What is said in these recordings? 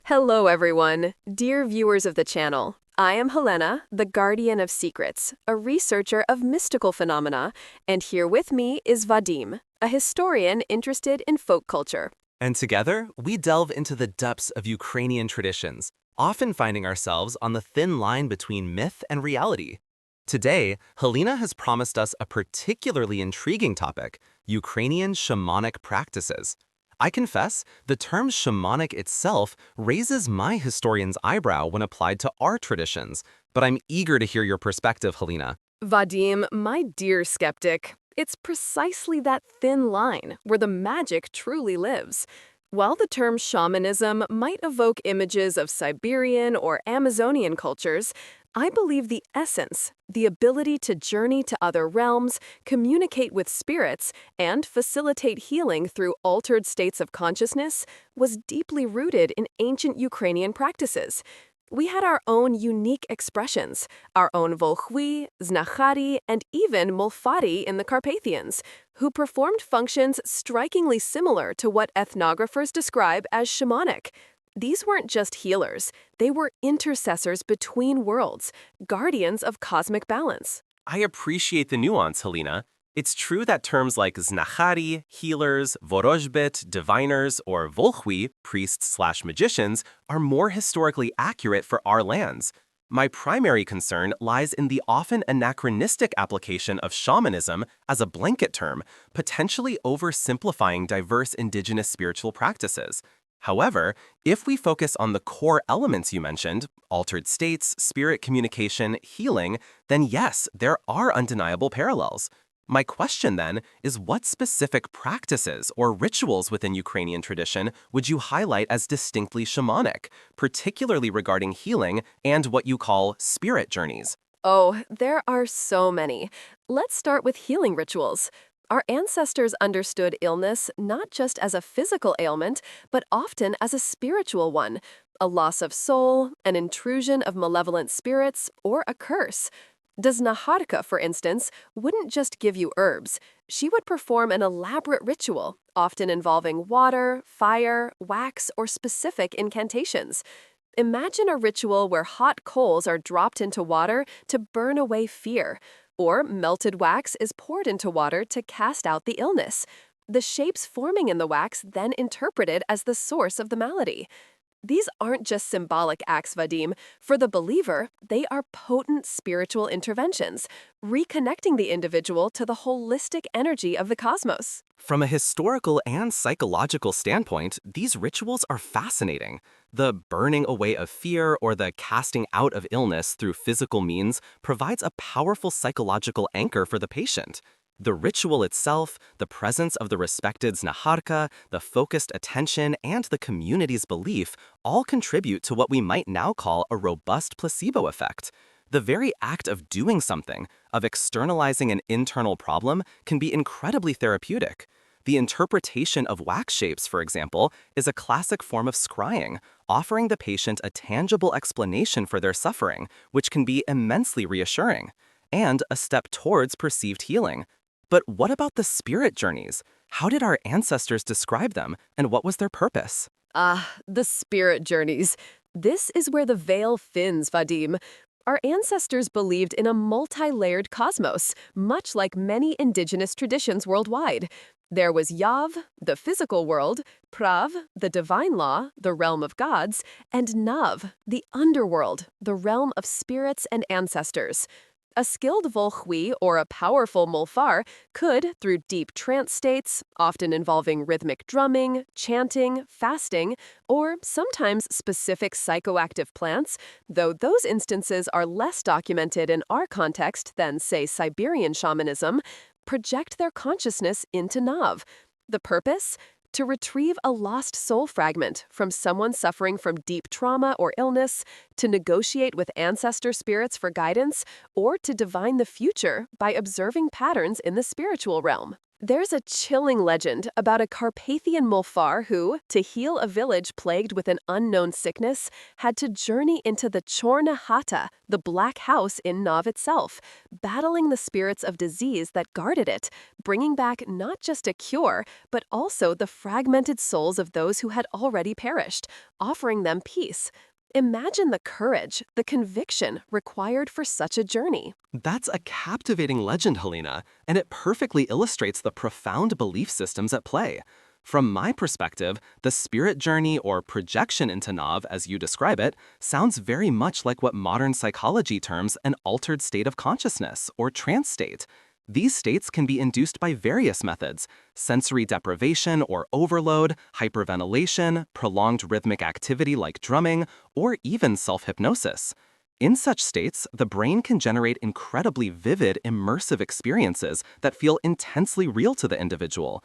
Hello, everyone. Dear viewers of the channel, I am Helena, the Guardian of Secrets, a researcher of mystical phenomena, and here with me is Vadym, a historian interested in folk culture. And together, we delve into the depths of Ukrainian traditions, often finding ourselves on the thin line between myth and reality. Today, Helena has promised us a particularly intriguing topic, Ukrainian shamanic practices. I confess, the term shamanic itself raises my historian's eyebrow when applied to our traditions, but I'm eager to hear your perspective, Helena. Vadym, my dear skeptic, it's precisely that thin line where the magic truly lives. While the term shamanism might evoke images of Siberian or Amazonian cultures, I believe the essence, the ability to journey to other realms, communicate with spirits, and facilitate healing through altered states of consciousness, was deeply rooted in ancient Ukrainian practices. We had our own unique expressions, our own volkhvy, znakhari, and even molfari in the Carpathians, who performed functions strikingly similar to what ethnographers describe as shamanic. These weren't just healers, they were intercessors between worlds, guardians of cosmic balance. I appreciate the nuance, Helena. It's true that terms like znakhari, healers, vorozhbit, diviners, or volkhvy, priests/magicians, are more historically accurate for our lands. My primary concern lies in the often anachronistic application of shamanism as a blanket term, potentially oversimplifying diverse indigenous spiritual practices. However, if we focus on the core elements you mentioned, altered states, spirit communication, healing, then yes, there are undeniable parallels. My question then is, what specific practices or rituals within Ukrainian tradition would you highlight as distinctly shamanic, particularly regarding healing and what you call spirit journeys? Oh, there are so many. Let's start with healing rituals. Our ancestors understood illness not just as a physical ailment, but often as a spiritual one, a loss of soul, an intrusion of malevolent spirits, or a curse. The znakhari, for instance, wouldn't just give you herbs. She would perform an elaborate ritual, often involving water, fire, wax, or specific incantations. Imagine a ritual where hot coals are dropped into water to burn away fear, or melted wax is poured into water to cast out the illness. The shapes forming in the wax then interpreted as the source of the malady. These aren't just symbolic acts, Vadym. For the believer, they are potent spiritual interventions, reconnecting the individual to the holistic energy of the cosmos. From a historical and psychological standpoint, these rituals are fascinating. The burning away of fear or the casting out of illness through physical means provides a powerful psychological anchor for the patient. The ritual itself, the presence of the respected znaharka, the focused attention, and the community's belief all contribute to what we might now call a robust placebo effect. The very act of doing something, of externalizing an internal problem, can be incredibly therapeutic. The interpretation of wax shapes, for example, is a classic form of scrying, offering the patient a tangible explanation for their suffering, which can be immensely reassuring, and a step towards perceived healing. But what about the spirit journeys? How did our ancestors describe them, and what was their purpose? The spirit journeys. This is where the veil thins, Vadym. Our ancestors believed in a multi-layered cosmos, much like many indigenous traditions worldwide. There was Yav, the physical world, Prav, the divine law, the realm of gods, and Nav, the underworld, the realm of spirits and ancestors. A skilled volkhvy or a powerful molfar could, through deep trance states, often involving rhythmic drumming, chanting, fasting, or sometimes specific psychoactive plants, though those instances are less documented in our context than, say, Siberian shamanism, project their consciousness into Nav. The purpose? To retrieve a lost soul fragment from someone suffering from deep trauma or illness, to negotiate with ancestor spirits for guidance, or to divine the future by observing patterns in the spiritual realm. There's a chilling legend about a Carpathian molfar who, to heal a village plagued with an unknown sickness, had to journey into the Chorna Hata, the Black House in Nov itself, battling the spirits of disease that guarded it, bringing back not just a cure, but also the fragmented souls of those who had already perished, offering them peace. Imagine the courage, the conviction required for such a journey. That's a captivating legend, Helena, and it perfectly illustrates the profound belief systems at play. From my perspective, the spirit journey or projection into Nav, as you describe it, sounds very much like what modern psychology terms an altered state of consciousness or trance state. These states can be induced by various methods: sensory deprivation or overload, hyperventilation, prolonged rhythmic activity like drumming, or even self-hypnosis. In such states, the brain can generate incredibly vivid, immersive experiences that feel intensely real to the individual.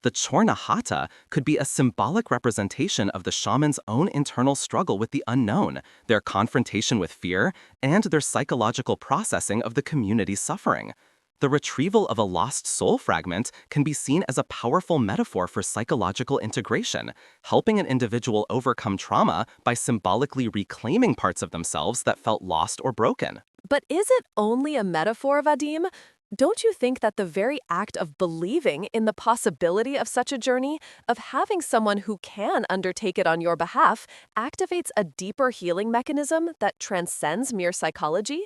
The Chorna Hata could be a symbolic representation of the shaman's own internal struggle with the unknown, their confrontation with fear, and their psychological processing of the community's suffering. The retrieval of a lost soul fragment can be seen as a powerful metaphor for psychological integration, helping an individual overcome trauma by symbolically reclaiming parts of themselves that felt lost or broken. But is it only a metaphor, Vadym? Don't you think that the very act of believing in the possibility of such a journey, of having someone who can undertake it on your behalf, activates a deeper healing mechanism that transcends mere psychology?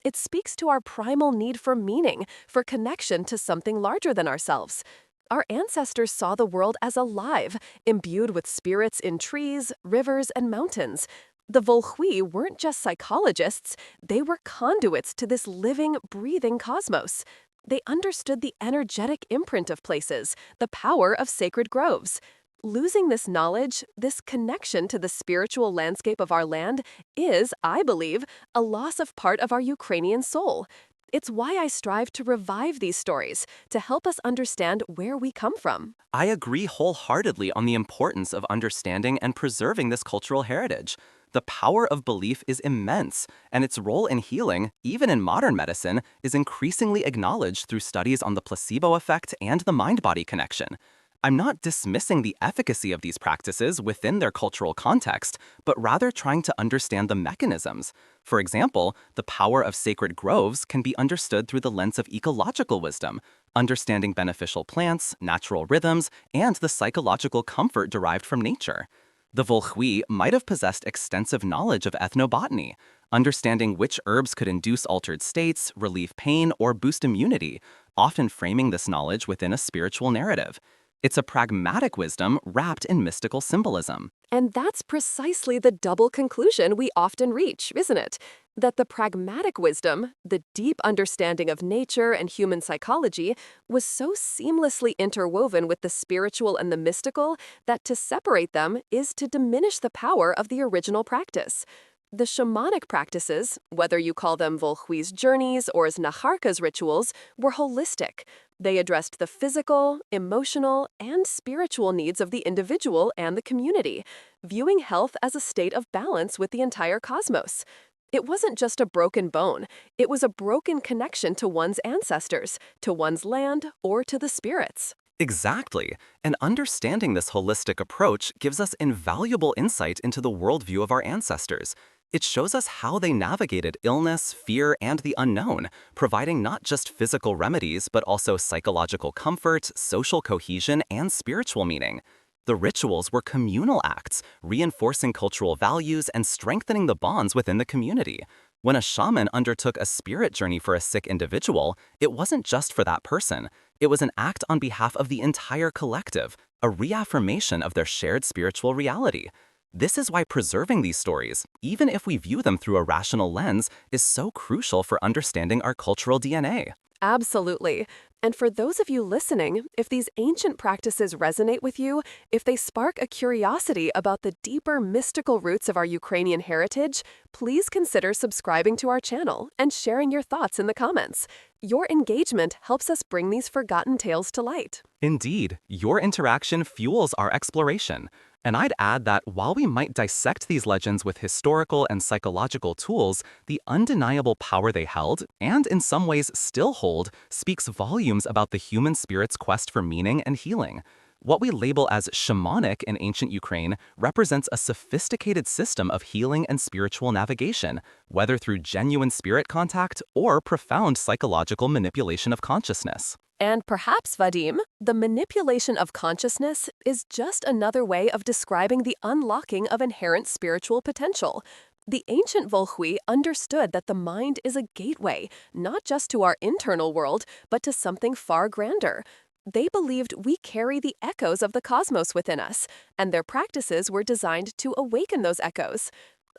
It speaks to our primal need for meaning, for connection to something larger than ourselves. Our ancestors saw the world as alive, imbued with spirits in trees, rivers, and mountains. The volkhvy weren't just psychologists, they were conduits to this living, breathing cosmos. They understood the energetic imprint of places, the power of sacred groves. Losing this knowledge, this connection to the spiritual landscape of our land, is, I believe, a loss of part of our Ukrainian soul. It's why I strive to revive these stories, to help us understand where we come from. I agree wholeheartedly on the importance of understanding and preserving this cultural heritage. The power of belief is immense, and its role in healing, even in modern medicine, is increasingly acknowledged through studies on the placebo effect and the mind-body connection. I'm not dismissing the efficacy of these practices within their cultural context, but rather trying to understand the mechanisms. For example, the power of sacred groves can be understood through the lens of ecological wisdom, understanding beneficial plants, natural rhythms, and the psychological comfort derived from nature. The volkhvy might have possessed extensive knowledge of ethnobotany, understanding which herbs could induce altered states, relieve pain, or boost immunity, often framing this knowledge within a spiritual narrative. It's a pragmatic wisdom wrapped in mystical symbolism. And that's precisely the double conclusion we often reach, isn't it? That the pragmatic wisdom, the deep understanding of nature and human psychology, was so seamlessly interwoven with the spiritual and the mystical that to separate them is to diminish the power of the original practice. The shamanic practices, whether you call them volkhvy's journeys or znakharka's rituals, were holistic. They addressed the physical, emotional, and spiritual needs of the individual and the community, viewing health as a state of balance with the entire cosmos. It wasn't just a broken bone, it was a broken connection to one's ancestors, to one's land, or to the spirits. Exactly. And understanding this holistic approach gives us invaluable insight into the worldview of our ancestors. It shows us how they navigated illness, fear, and the unknown, providing not just physical remedies, but also psychological comfort, social cohesion, and spiritual meaning. The rituals were communal acts, reinforcing cultural values and strengthening the bonds within the community. When a shaman undertook a spirit journey for a sick individual, it wasn't just for that person. It was an act on behalf of the entire collective, a reaffirmation of their shared spiritual reality. This is why preserving these stories, even if we view them through a rational lens, is so crucial for understanding our cultural DNA. Absolutely. And for those of you listening, if these ancient practices resonate with you, if they spark a curiosity about the deeper mystical roots of our Ukrainian heritage, please consider subscribing to our channel and sharing your thoughts in the comments. Your engagement helps us bring these forgotten tales to light. Indeed, your interaction fuels our exploration. And I'd add that while we might dissect these legends with historical and psychological tools, the undeniable power they held, and in some ways still hold, speaks volumes about the human spirit's quest for meaning and healing. What we label as shamanic in ancient Ukraine represents a sophisticated system of healing and spiritual navigation, whether through genuine spirit contact or profound psychological manipulation of consciousness. And perhaps, Vadym, the manipulation of consciousness is just another way of describing the unlocking of inherent spiritual potential. The ancient volkhvy understood that the mind is a gateway, not just to our internal world, but to something far grander. They believed we carry the echoes of the cosmos within us, and their practices were designed to awaken those echoes.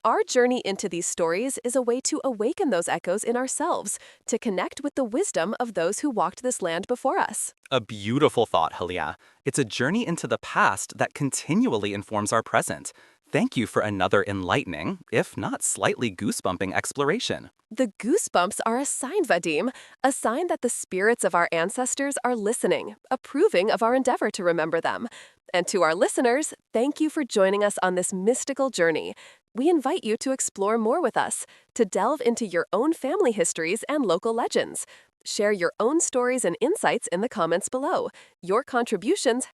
Our journey into these stories is a way to awaken those echoes in ourselves, to connect with the wisdom of those who walked this land before us. A beautiful thought, Halia. It's a journey into the past that continually informs our present. Thank you for another enlightening, if not slightly goosebumping exploration. The goosebumps are a sign, Vadym, a sign that the spirits of our ancestors are listening, approving of our endeavor to remember them. And to our listeners, thank you for joining us on this mystical journey. We invite you to explore more with us, to delve into your own family histories and local legends. Share your own stories and insights in the comments below. Your contributions